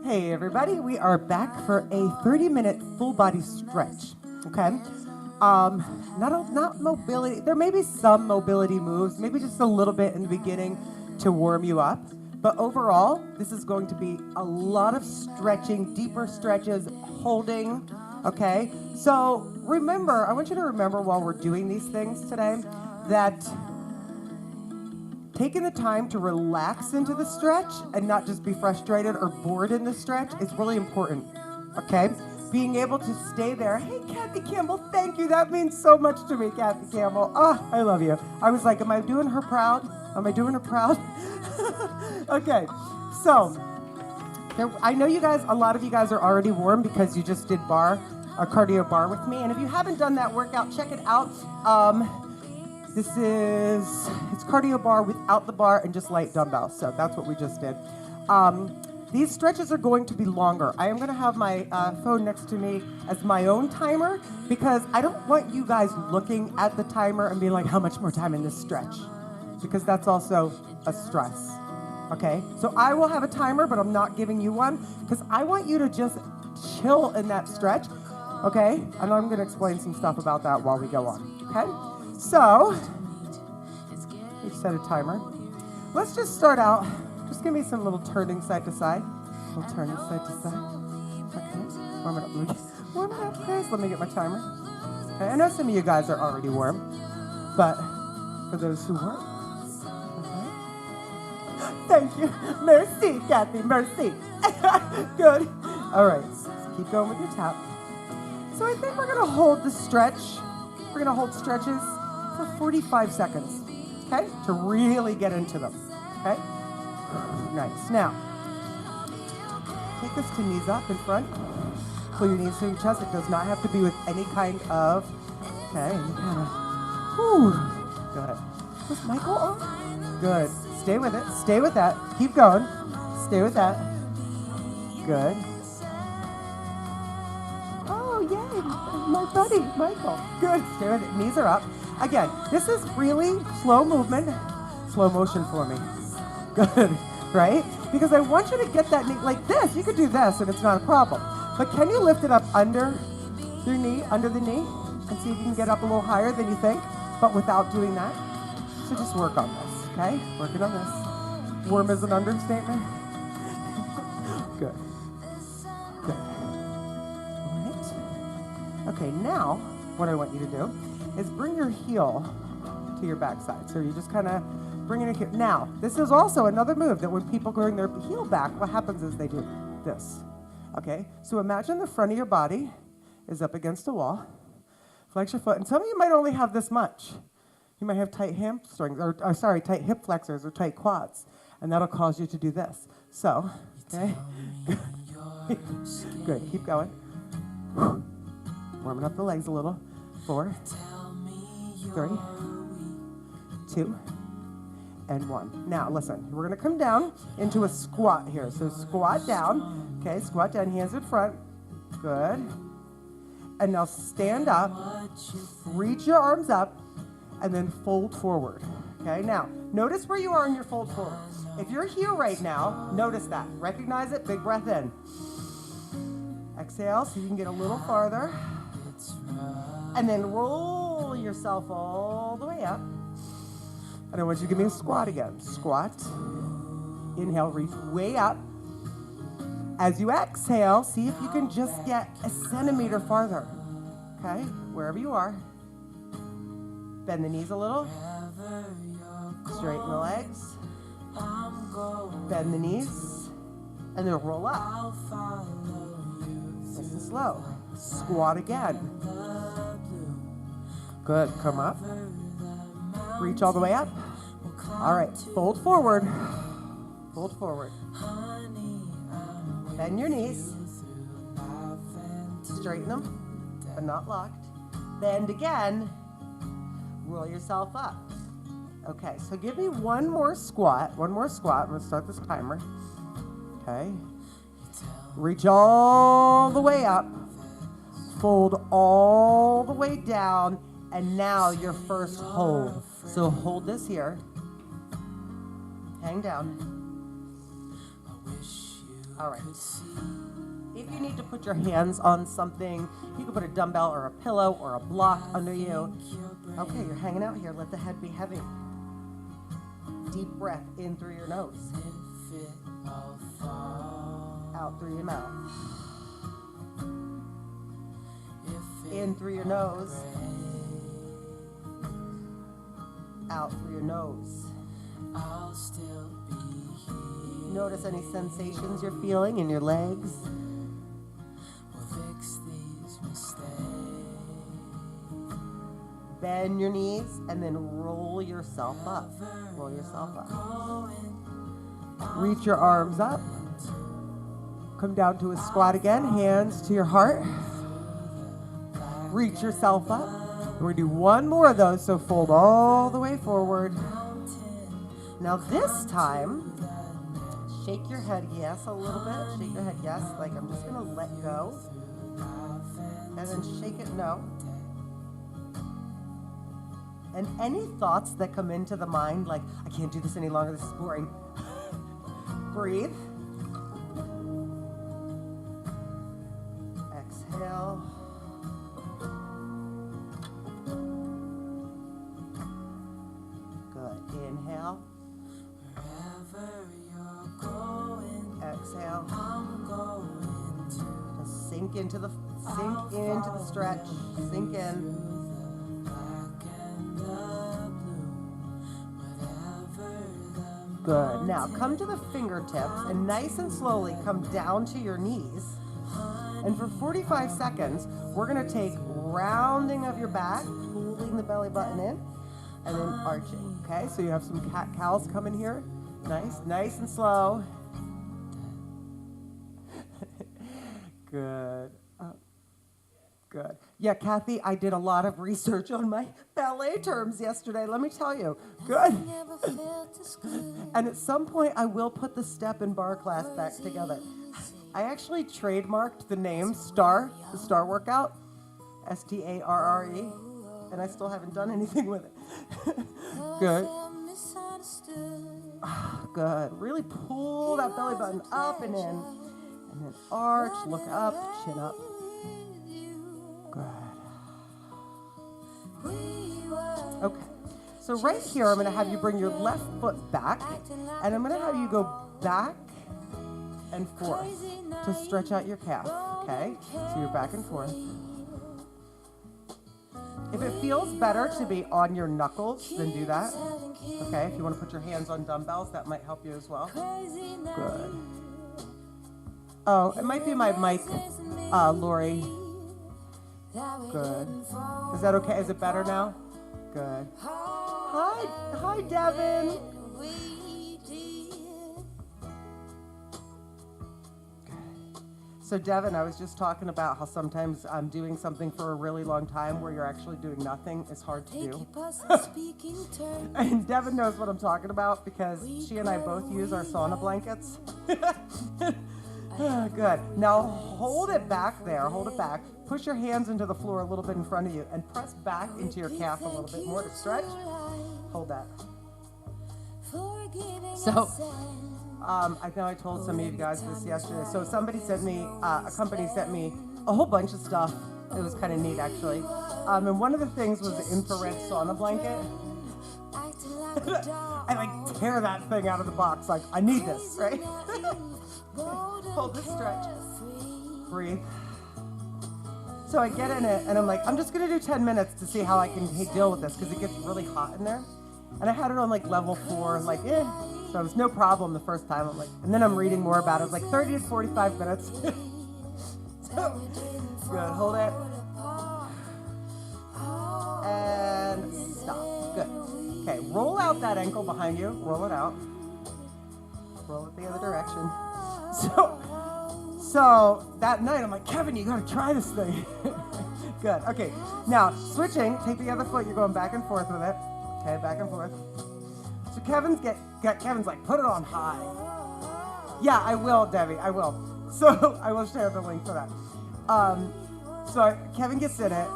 Hey everybody, we are back for a 30-minute full body stretch, okay? Not mobility, there may be some mobility moves, maybe just a little bit in the beginning to warm you up, but overall, this is going to be a lot of stretching, deeper stretches, holding, okay? So remember, I want you to remember while we're doing these things today, that taking the time to relax into the stretch and not just be frustrated or bored in the stretch is really important, okay? Being able to stay there. Hey, Kathy Campbell, thank you. That means so much to me, Kathy Campbell. Oh, I love you. I was like, am I doing her proud? Am I doing her proud? Okay, so I know you guys, a lot of you guys are already warm because you just did a cardio bar with me. And if you haven't done that workout, check it out. It's cardio bar without the bar and just light dumbbells. So that's what we just did. These stretches are going to be longer. I am going to have my phone next to me as my own timer because I don't want you guys looking at the timer and being like, how much more time in this stretch? Because that's also a stress, okay? So I will have a timer, but I'm not giving you one because I want you to just chill in that stretch, okay? And I'm going to explain some stuff about that while we go on, okay? So, we set a timer. Let's just start out. Just give me some little turning side to side. Little turning side to side. Okay. Warm it up. Warm it up, guys. Let me get my timer. Okay. I know some of you guys are already warm, but for those who weren't, okay. Thank you. Merci, Kathy. Merci. Good. All right. So keep going with your tap. So I think we're going to hold the stretch. We're going to hold stretches for 45 seconds, okay? To really get into them, okay? Nice. Now, take this to knees up in front. Pull your knees to your chest. It does not have to be with any kind of, okay, any kind of, whew. Good. Was Michael on? Good. Stay with it. Stay with that. Keep going. Stay with that. Good. Oh, yay. My buddy, Michael. Good. Stay with it. Knees are up. Again, this is really slow movement, slow motion for me. Good, right? Because I want you to get that knee like this. You could do this and it's not a problem. But can you lift it up under your knee, under the knee, and see if you can get up a little higher than you think, but without doing that? So just work on this, okay? Working on this. Warm is an understatement. Good. Good. All right. Okay, now what I want you to do is bring your heel to your backside. So you just kind of bring it in. Now, this is also another move that when people bring their heel back, what happens is they do this. Okay? So imagine the front of your body is up against a wall. Flex your foot. And some of you might only have this much. You might have tight hamstrings, tight hip flexors or tight quads. And that'll cause you to do this. So, okay? Good. Keep going. Warming up the legs a little. 4, 3, 2, and 1. Now, listen, we're going to come down into a squat here. So squat down. Okay, squat down, hands in front. Good. And now stand up, reach your arms up, and then fold forward. Okay, now, notice where you are in your fold forward. If you're here right now, notice that. Recognize it, big breath in. Exhale so you can get a little farther. And then roll yourself all the way up. And I want you to give me a squat again. Squat. Inhale, reach way up. As you exhale, see if you can just get a centimeter farther. Okay, wherever you are. Bend the knees a little. Straighten the legs. Bend the knees. And then roll up. Nice and slow. Squat again. Good, come up. Reach all the way up. All right, fold forward. Fold forward. Bend your knees. Straighten them, but not locked. Bend again. Roll yourself up. Okay, so give me one more squat. One more squat. I'm going to start this timer. Okay. Reach all the way up. Fold all the way down. And now your first hold. So hold this here. Hang down. All right. If you need to put your hands on something, you can put a dumbbell or a pillow or a block under you. Okay, you're hanging out here. Let the head be heavy. Deep breath in through your nose. Out through your mouth. In through your nose. Out through your nose. Notice any sensations you're feeling in your legs. Bend your knees and then roll yourself up. Roll yourself up. Reach your arms up. Come down to a squat again. Hands to your heart. Reach yourself up. We're going to do one more of those, so fold all the way forward. Now this time, shake your head yes a little bit. Shake your head yes, like I'm just going to let go. And then shake it no. And any thoughts that come into the mind, like, I can't do this any longer, this is boring. Breathe. Exhale. Good. Inhale. Exhale. Just sink into the stretch. Sink in. Good. Now come to the fingertips and nice and slowly come down to your knees. And for 45 seconds, we're going to take rounding of your back, pulling the belly button in, and then arching. Okay, so you have some cat-cows coming here. Nice and slow. Good. Good. Yeah, Kathy, I did a lot of research on my ballet terms yesterday, let me tell you. Good. And at some point, I will put the step and bar class back together. I actually trademarked the name STAR, the STAR workout, STARRE, and I still haven't done anything with it. Good. Good. Really pull that belly button up and in, and then arch, look up, chin up. Good. Okay, so right here, I'm going to have you bring your left foot back, and I'm going to have you go back and forth to stretch out your calf, okay? So you're back and forth. If it feels better to be on your knuckles, then do that, okay? If you want to put your hands on dumbbells, that might help you as well. Good. Oh, it might be my mic, Lori. Good. Is that okay? Is it better now? Good. Hi, Devin. So Devin, I was just talking about how sometimes I'm doing something for a really long time where you're actually doing nothing. It's hard to do. And Devin knows what I'm talking about because she and I both use our sauna blankets. Good. Now hold it back there. Hold it back. Push your hands into the floor a little bit in front of you and press back into your calf a little bit more to stretch. Hold that. So, I know I told some of you guys this yesterday. So somebody sent me, a company sent me a whole bunch of stuff. It was kind of neat, actually. And one of the things was the infrared sauna blanket. I like tear that thing out of the box. Like, I need this, right? Hold this stretch. Breathe. So I get in it, and I'm like, I'm just going to do 10 minutes to see how I can deal with this, because it gets really hot in there. And I had it on, like, level 4, like, So it was no problem the first time. I'm like, and then I'm reading more about it. It was like 30 to 45 minutes. So, good. Hold it. And stop. Good. Okay, roll out that ankle behind you. Roll it out. Roll it the other direction. So that night, I'm like, Kevin, you gotta try this thing. Good. Okay. Now, switching. Take the other foot. You're going back and forth with it. Okay, back and forth. So Kevin's like, put it on high. Yeah, I will, Debbie. I will. So I will share the link for that. So Kevin gets in it.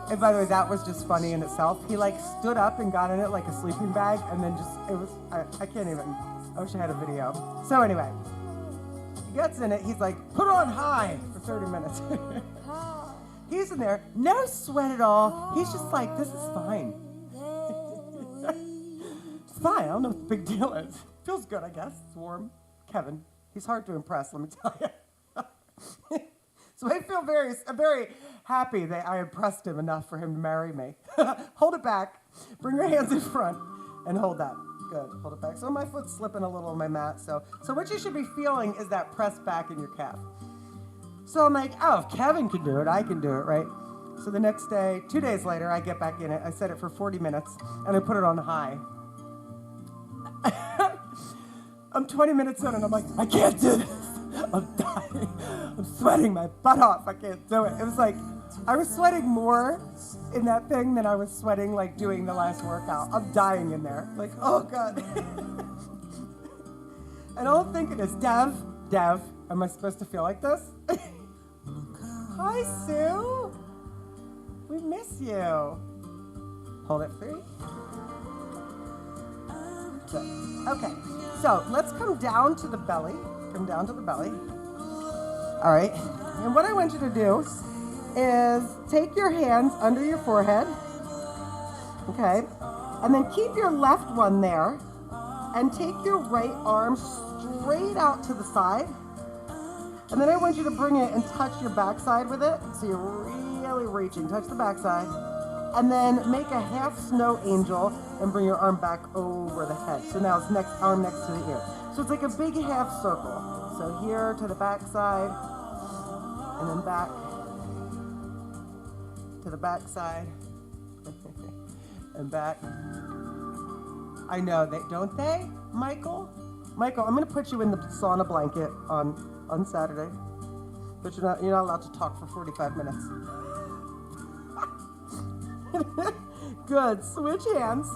And by the way, that was just funny in itself. He like stood up and got in it like a sleeping bag, and then I can't even. I wish I had a video. So anyway. He gets in it. He's like, put on high for 30 minutes. He's in there. No sweat at all. He's just like, this is fine. It's fine. I don't know what the big deal is. Feels good, I guess. It's warm. Kevin, he's hard to impress, let me tell you. So I feel very happy that I impressed him enough for him to marry me. Hold it back. Bring your hands in front and hold that. Good. Hold it back. So my foot's slipping a little on my mat. So what you should be feeling is that press back in your calf. So I'm like, oh, if Kevin can do it, I can do it, right? So the next day, 2 days later, I get back in it. I set it for 40 minutes, and I put it on high. I'm 20 minutes in, and I'm like, I can't do this. I'm dying. I'm sweating my butt off. I can't do it. It was like, I was sweating more in that thing than I was sweating like doing the last workout. I'm dying in there. Like, oh God. And all I'm thinking is, Dev, am I supposed to feel like this? Hi, Sue. We miss you. Hold it free. Good. Okay, so let's come down to the belly. Come down to the belly. All right, and what I want you to do is take your hands under your forehead, okay, and then keep your left one there, and take your right arm straight out to the side, and then I want you to bring it and touch your backside with it, so you're really reaching. Touch the backside, and then make a half snow angel and bring your arm back over the head. So now it's arm next to the ear. So it's like a big half circle. So here to the backside, and then back to the backside, and back. I know, don't they, Michael? Michael, I'm going to put you in the sauna blanket on Saturday, but you're not allowed to talk for 45 minutes. Good. Switch hands.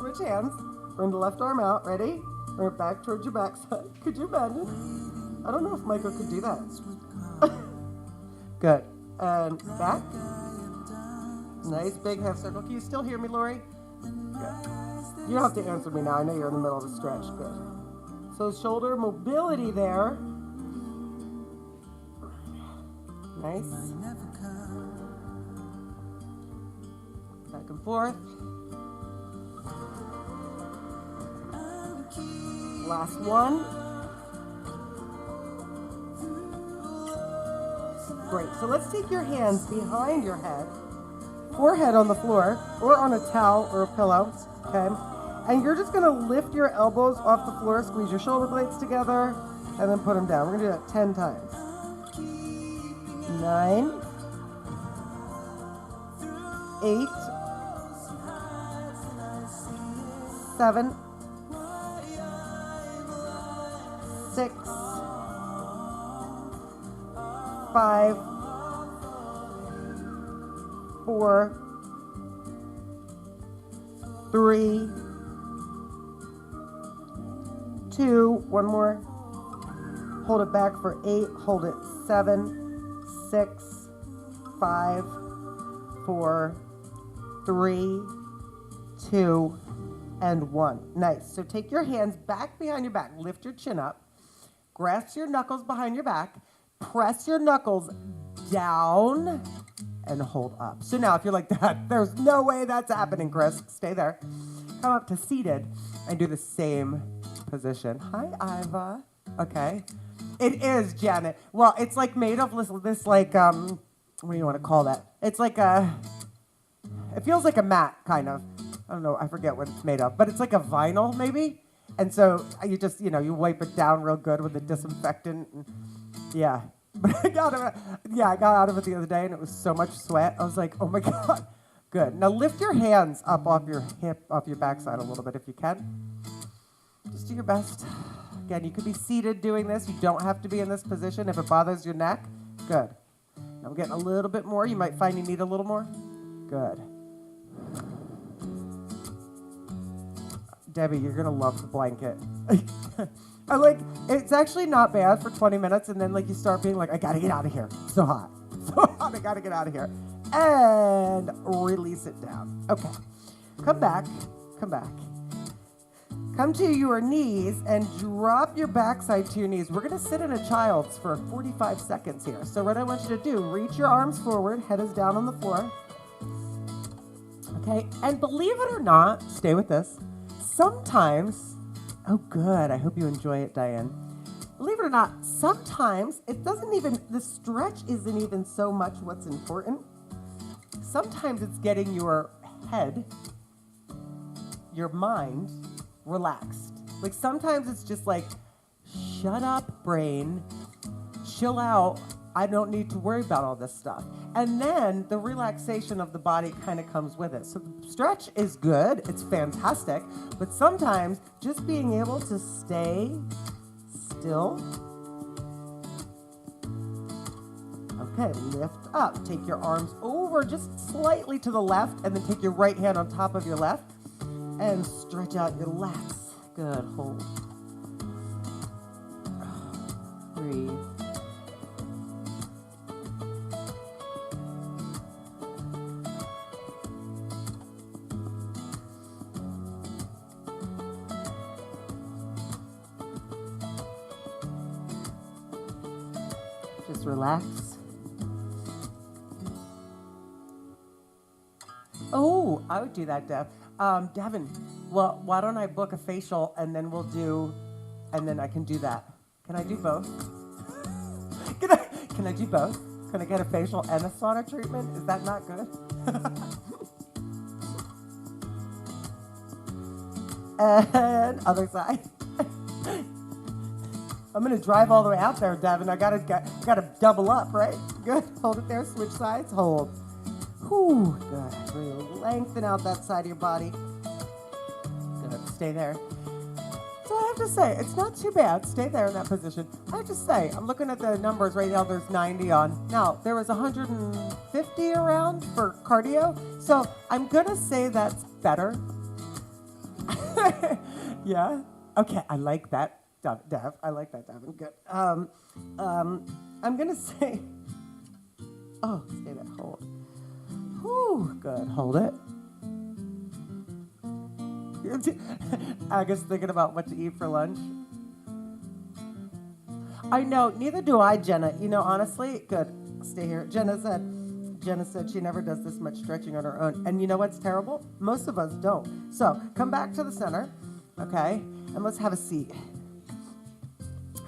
Bring the left arm out. Ready? Bring it back towards your backside. Could you imagine? I don't know if Michael could do that. Good. And back. Nice big half circle. Can you still hear me, Lori? Good. You don't have to answer me now. I know you're in the middle of a stretch. Good. So shoulder mobility there. Nice. Back and forth. Last one. Great. So let's take your hands behind your head, forehead on the floor, or on a towel or a pillow, okay? And you're just going to lift your elbows off the floor, squeeze your shoulder blades together, and then put them down. We're going to do that 10 times. 9, 8, 7, 6, 5, 4, 3, 2, one more. Hold it back for 8, hold it 7, 6, 5, 4, 3, 2, and 1. Nice. So take your hands back behind your back. Lift your chin up. Grasp your knuckles behind your back. Press your knuckles down and hold up. So now if you're like that, there's no way that's happening, Chris. Stay there. Come up to seated and do the same position. Hi, Iva. Okay. It is, Janet. Well, it's like made of this like, what do you want to call that? It's like it feels like a mat, kind of. I don't know, I forget what it's made of, but it's like a vinyl, maybe? And so you just, you wipe it down real good with a disinfectant. And, yeah. But I got out of it the other day, and it was so much sweat. I was like, oh my God. Good. Now lift your hands up off your hip, off your backside a little bit if you can. Just do your best. Again, you could be seated doing this. You don't have to be in this position if it bothers your neck. Good. Now we're getting a little bit more. You might find you need a little more. Good. Debbie, you're going to love the blanket. It's actually not bad for 20 minutes, and then you start being like, I got to get out of here. It's so hot. I got to get out of here. And release it down. Okay. Come back. Come to your knees and drop your backside to your knees. We're going to sit in a child's for 45 seconds here. So what I want you to do, reach your arms forward, head is down on the floor. Okay, and believe it or not, stay with this. Sometimes, oh good, I hope you enjoy it, Diane. Believe it or not, sometimes the stretch isn't even so much what's important. Sometimes it's getting your head, your mind, relaxed. Like sometimes it's just like, shut up, brain, chill out. I don't need to worry about all this stuff. And then the relaxation of the body kind of comes with it. So the stretch is good, it's fantastic, but sometimes just being able to stay still. Okay, lift up. Take your arms over just slightly to the left, and then take your right hand on top of your left. And stretch out your lats. Good, hold. Breathe. Just relax. Oh, I would do that, Dev. Devin, well, why don't I book a facial and then and then I can do that. Can I do both? Can I do both? Can I get a facial and a sauna treatment? Is that not good? And other side. I'm gonna drive all the way out there, Devin. I gotta double up, right? Good. Hold it there. Switch sides. Hold. Whew, good. Really lengthen out that side of your body. Good. Stay there. So I have to say, it's not too bad. Stay there in that position. I have to say, I'm looking at the numbers right now. There's 90 on. Now, there was 150 around for cardio. So I'm going to say that's better. Yeah? Okay, I like that, Dev. I like that, Devin. Good. I'm going to say, oh, stay there. Hold. Whew, good. Hold it. I was thinking about what to eat for lunch. I know, neither do I, Jenna. You know, honestly, good. Stay here. Jenna said she never does this much stretching on her own. And you know what's terrible? Most of us don't. So come back to the center, okay? And let's have a seat.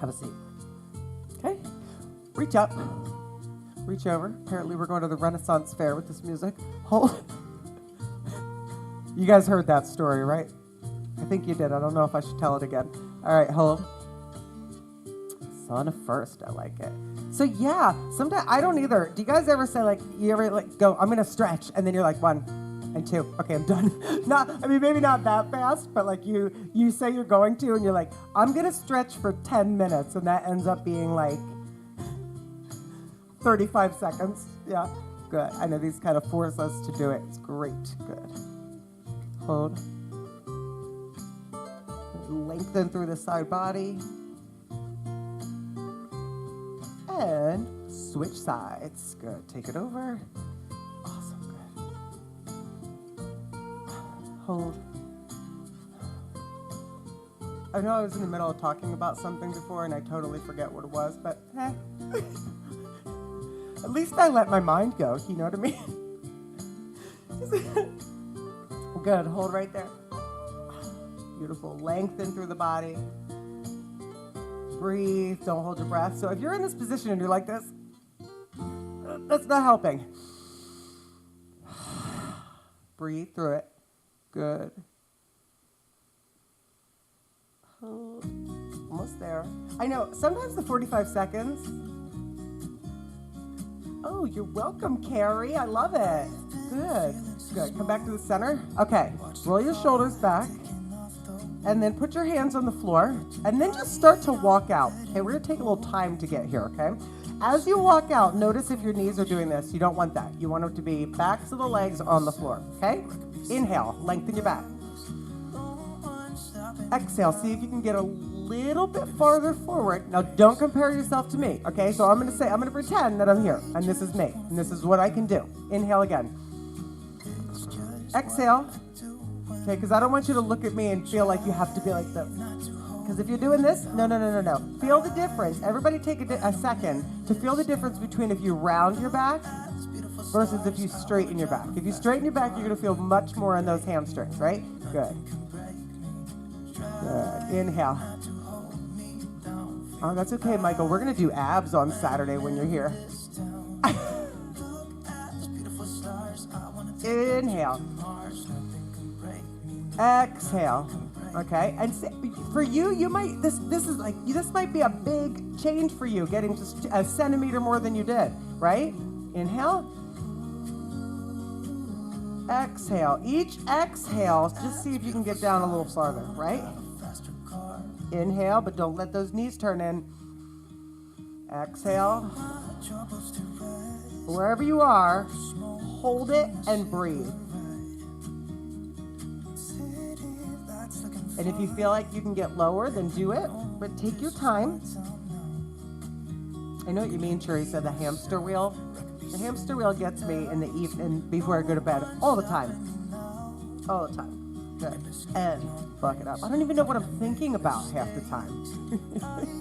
Have a seat. Okay? Reach up. Reach over. Apparently we're going to the Renaissance Fair with this music. Hold. You guys heard that story, right? I think you did. I don't know if I should tell it again. All right, hold. Sauna first. I like it. So yeah, sometimes I don't either. Do you guys ever say go, I'm going to stretch, and then you're like 1 and 2. Okay, I'm done. Maybe not that fast, but like you say you're going to, and you're like, I'm going to stretch for 10 minutes, and that ends up being like 35 seconds. Yeah, good. I know these kind of force us to do it. It's great. Good. Hold. Lengthen through the side body. And switch sides. Good. Take it over. Awesome. Good. Hold. I know I was in the middle of talking about something before and I totally forget what it was, but at least I let my mind go. You know what I mean? Good. Hold right there. Beautiful. Lengthen through the body. Breathe. Don't hold your breath. So if you're in this position and you're like this, that's not helping. Breathe through it. Good. Hold. Almost there. I know, sometimes the 45 seconds. Oh, you're welcome, Carrie. I love it. Good. Good. Come back to the center. Okay. Roll your shoulders back. And then put your hands on the floor. And then just start to walk out. Okay, we're going to take a little time to get here, okay? As you walk out, notice if your knees are doing this. You don't want that. You want them to be backs of the legs on the floor, okay? Inhale. Lengthen your back. Exhale. See if you can get a little bit farther forward. Now, don't compare yourself to me, okay? So I'm going to pretend that I'm here, and this is me, and this is what I can do. Inhale again. Exhale. Okay, because I don't want you to look at me and feel like you have to be like this. Because if you're doing this, no. Feel the difference. Everybody take a second to feel the difference between if you round your back versus if you straighten your back. If you straighten your back, you're going to feel much more in those hamstrings, right? Good. Good. Inhale. Oh, that's okay, Michael. We're going to do abs on Saturday when you're here. Inhale. Exhale. Okay, and for you, this might be a big change for you, getting just a centimeter more than you did, right? Inhale. Exhale. Each exhale, just see if you can get down a little farther, right? Inhale, but don't let those knees turn in. Exhale. Wherever you are, hold it and breathe. And if you feel like you can get lower, then do it, but take your time. I know what you mean, Teresa, the hamster wheel. The hamster wheel gets me in the evening before I go to bed all the time. All the time. Good. And fuck it up. I don't even know what I'm thinking about half the time.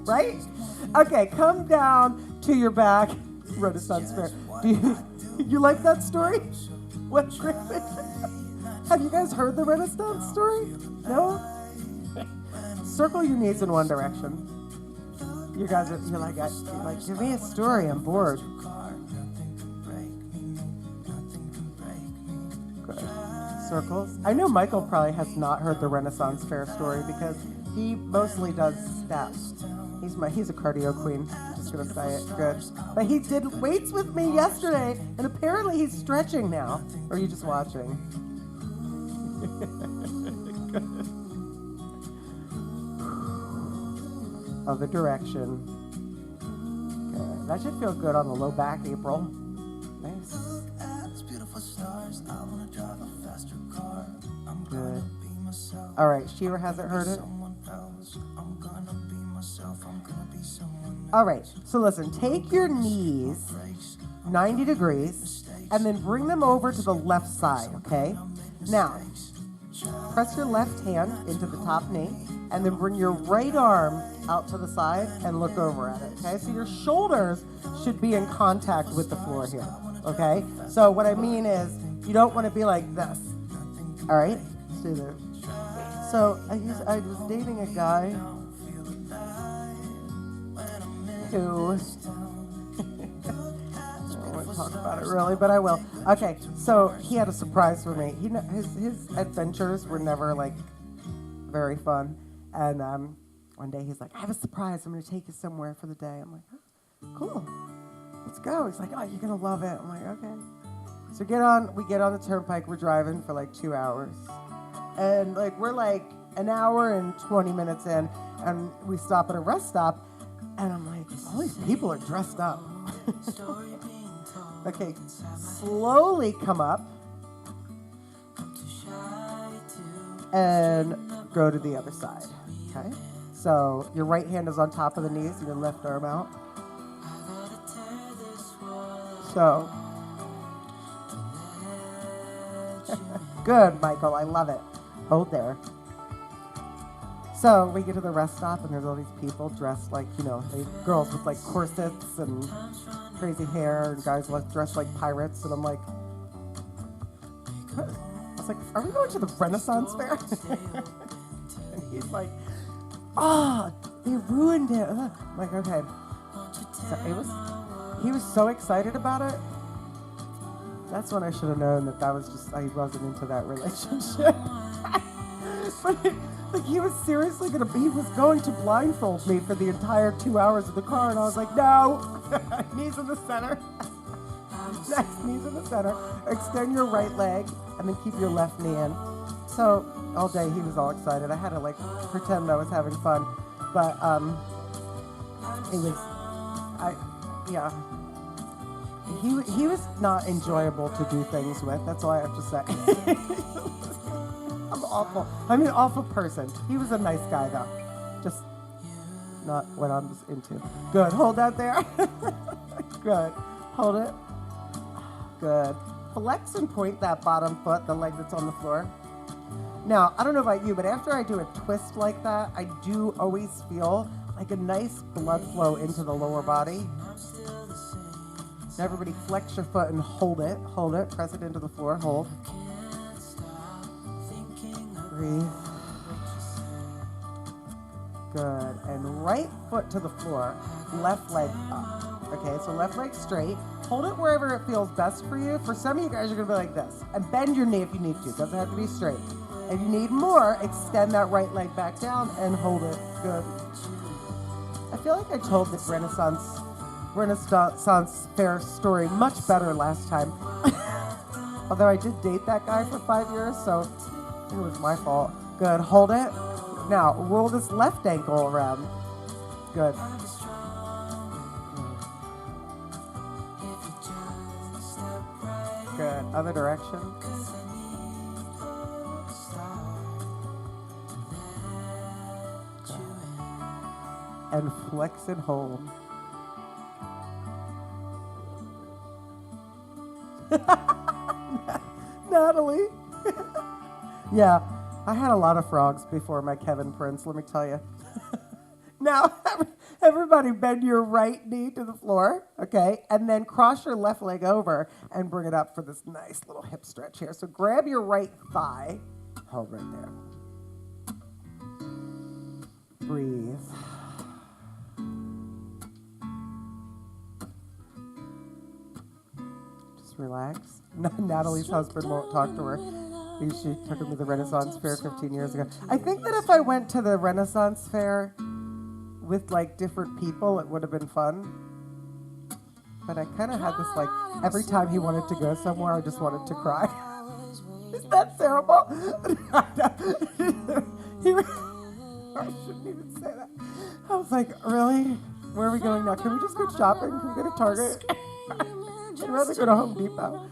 Right? Okay, come down to your back. Renaissance fair. Do you like that story? What? Have you guys heard the Renaissance story? No? Circle your knees in one direction. You guys are, you're like, give me a story, I'm bored. Good. Circles. I know Michael probably has not heard the Renaissance Fair story because he mostly does steps. He's a cardio queen, just gonna say it. Good. But he did weights with me yesterday, and apparently he's stretching now. Or are you just watching? Good. Other direction. Good. That should feel good on the low back, April. Nice. Good. All right, Shira hasn't heard it. All right, so listen, take your knees 90 degrees and then bring them over to the left side, okay? Now, press your left hand into the top knee and then bring your right arm out to the side and look over at it, okay? So your shoulders should be in contact with the floor here, okay? So what I mean is you don't want to be like this, all right? Stay there. So I was dating a guy who, I won't talk about it really, but I will. Okay, so he had a surprise for me. His adventures were never like very fun. And one day he's like, I have a surprise. I'm going to take you somewhere for the day. I'm like, oh, cool. Let's go. He's like, oh, you're going to love it. I'm like, okay. So we get on the turnpike. We're driving for like 2 hours. And like we're like an hour and 20 minutes in. And we stop at a rest stop. And I'm like, all these people are dressed up. Okay, slowly come up. And go to the other side. Okay, so your right hand is on top of the knees and your left arm out. So, good, Michael, I love it. Hold there. So we get to the rest stop and there's all these people dressed like, girls with like corsets and crazy hair and guys dressed like pirates. And I'm like, what? I was like, are we going to the Renaissance Fair? And he's like, oh, they ruined it. I'm like, okay. So he was so excited about it. That's when I should have known that was just, I wasn't into that relationship. But he was seriously he was going to blindfold me for the entire 2 hours of the car. And I was like, no, knees in the center. Next, knees in the center. Extend your right leg and then keep your left knee in. So all day he was all excited. I had to like pretend I was having fun, but he was not enjoyable to do things with. That's all I have to say. I'm awful. I'm an awful person. He was a nice guy though, just not what I'm into. Good. Hold that there. Good. Hold it. Good. Flex and point that bottom foot, the leg that's on the floor. Now, I don't know about you, but after I do a twist like that, I do always feel like a nice blood flow into the lower body. Now everybody flex your foot and hold it, press it into the floor, hold. Breathe. Good, and right foot to the floor, left leg up. Okay, so left leg straight. Hold it wherever it feels best for you. For some of you guys, you're gonna be like this. And bend your knee if you need to. Doesn't have to be straight. If you need more, extend that right leg back down and hold it. Good. I feel like I told the Renaissance Fair story much better last time. Although I did date that guy for 5 years, so I think it was my fault. Good, hold it. Now, roll this left ankle around. Good. Good. Other direction. Good. And flex and hold. Natalie. Yeah, I had a lot of frogs before my Kevin Prince, let me tell you. Now, everybody bend your right knee to the floor, okay? And then cross your left leg over and bring it up for this nice little hip stretch here. So grab your right thigh, hold right there. Breathe. Just relax. Natalie's husband won't talk to her. She took him to the Renaissance Fair 15 years ago. I think that if I went to the Renaissance Fair with like different people, it would have been fun. But I kind of had this like, every time he wanted to go somewhere, I just wanted to cry. Is that terrible? I shouldn't even say that. I was like, really? Where are we going now? Can we just go shopping? Can we go to Target? I'd rather go to Home Depot.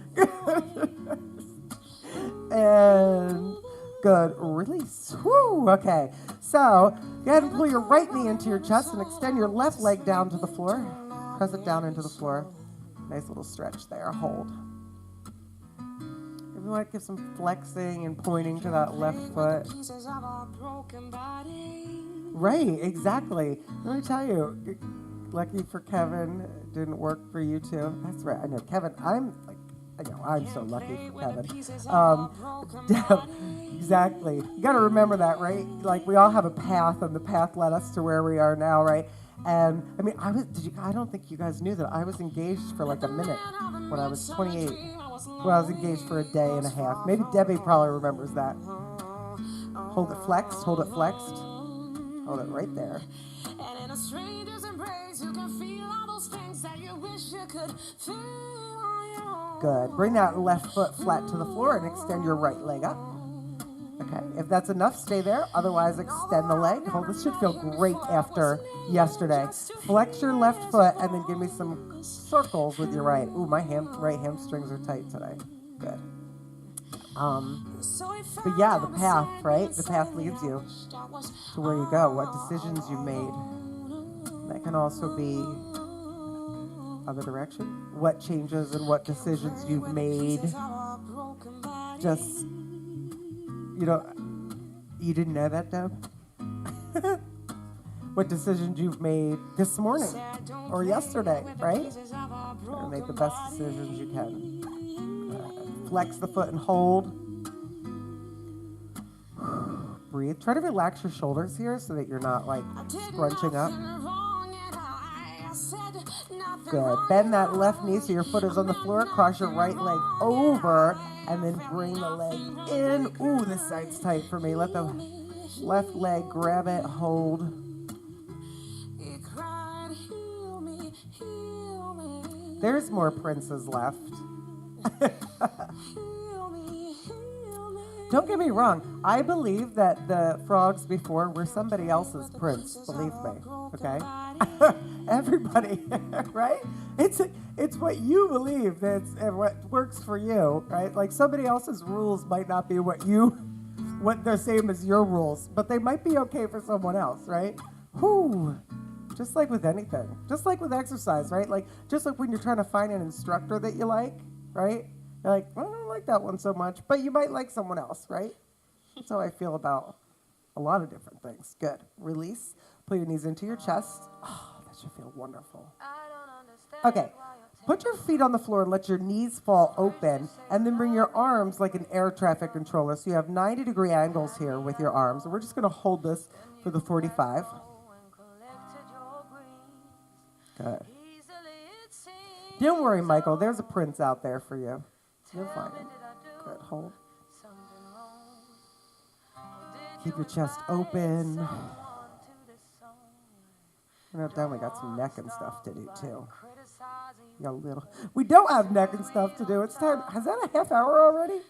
And good, release. Woo, okay. So go ahead and pull your right knee into your chest and extend your left leg down to the floor. Press it down into the floor. Nice little stretch there, hold. If you want to give some flexing and pointing to that left foot. Right, exactly. Let me tell you, lucky for Kevin, it didn't work for you too. That's right, I know, Kevin, I'm so lucky for Kevin. Exactly. You got to remember that, right? Like we all have a path, and the path led us to where we are now, right? And I mean, I don't think you guys knew that I was engaged for like a minute when I was 28. Well, I was engaged for a day and a half. Maybe Debbie probably remembers that. Hold it flexed, hold it flexed. Hold it right there. And in a stranger's embrace, you can feel all those things that you wish you could feel. Good. Bring that left foot flat to the floor and extend your right leg up. Okay. If that's enough, stay there. Otherwise, extend the leg. Hold. This should feel great after yesterday. Flex your left foot and then give me some circles with your right. Ooh, my right hamstrings are tight today. Good. But yeah, the path, right? The path leads you to where you go, what decisions you made. That can also be other direction. What changes and what decisions you've made. Just, you didn't know that, Deb? What decisions you've made this morning or yesterday, right? Try to make the best decisions you can. Flex the foot and hold. Breathe. Try to relax your shoulders here so that you're not like scrunching up. Good. Bend that left knee so your foot is on the floor. Cross your right leg over and then bring the leg in. Ooh, this side's tight for me. Let the left leg grab it, hold. There's more princes left. Don't get me wrong. I believe that the frogs before were somebody else's prince. Believe me. Okay? Everybody, right? It's what you believe that's what works for you, right? Like somebody else's rules might not be what they're same as your rules, but they might be okay for someone else, right? Whew. Just like with anything. Just like with exercise, right? Like just like when you're trying to find an instructor that you like, right? You're like, I don't like that one so much, but you might like someone else, right? That's how I feel about a lot of different things. Good. Release. Pull your knees into your chest. Oh, that should feel wonderful. Okay. Put your feet on the floor and let your knees fall open, and then bring your arms like an air traffic controller. So you have 90-degree angles here with your arms. And we're just going to hold this for the 45. Good. Don't worry, Michael. There's a prince out there for you. You'll find him. Good. Hold. Keep your chest open. We're not done. We got some neck and stuff to do, too. You got a little. We don't have neck and stuff to do. It's time. Has that a half hour already?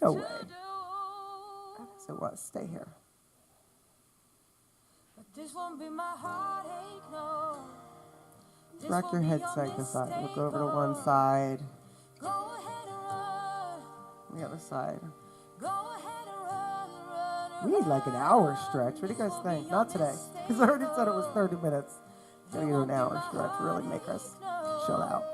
No way. I guess it was. Stay here. Rock your head side to side. Look over to one side. The other side. We need like an hour stretch. What do you guys think? Not today, because I already said it was 30 minutes. Gotta do an hour stretch. Really make us chill out.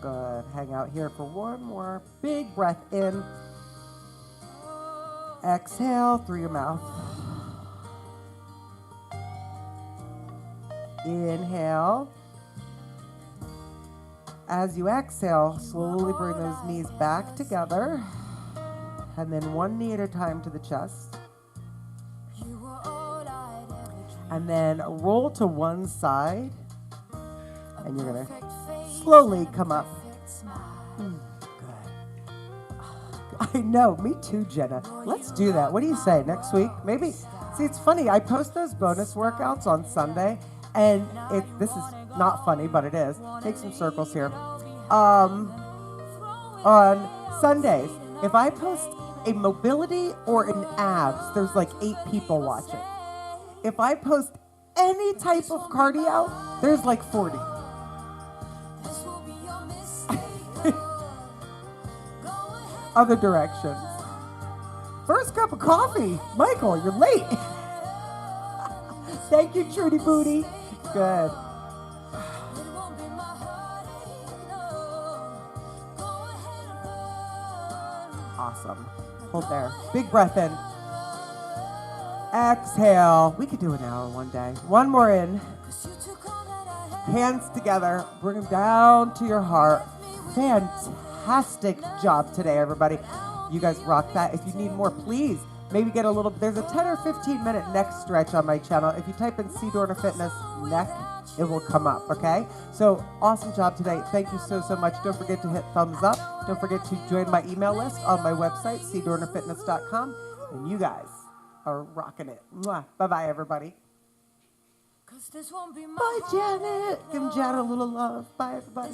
Good. Hang out here for one more big breath in. Exhale through your mouth. Inhale. As you exhale, slowly bring those knees back together. And then one knee at a time to the chest. And then roll to one side. And you're going to slowly come up. Good. I know, me too, Jenna. Let's do that. What do you say, next week? Maybe. See, it's funny. I post those bonus workouts on Sunday. And this is not funny, but it is. Take some circles here. On Sundays, if I post a mobility or an abs, there's like 8 people watching. If I post any type of cardio, there's like 40. Other directions. First cup of coffee. Michael, you're late. Thank you, Trudy Booty. Good. Awesome. Hold there. Big breath in. Exhale. We could do an hour one day. One more in. Hands together. Bring them down to your heart. Fantastic job today, everybody. You guys rock that. If you need more, please maybe get a little. There's a 10 or 15 minute neck stretch on my channel. If you type in CDornerFitness neck, it will come up, okay? So awesome job today. Thank you so much. Don't forget to hit thumbs up. Don't forget to join my email list on my website, CDornerFitness.com. And you guys are rocking it. Mwah. Bye-bye, everybody. Bye, Janet. Give Janet a little love. Bye, everybody.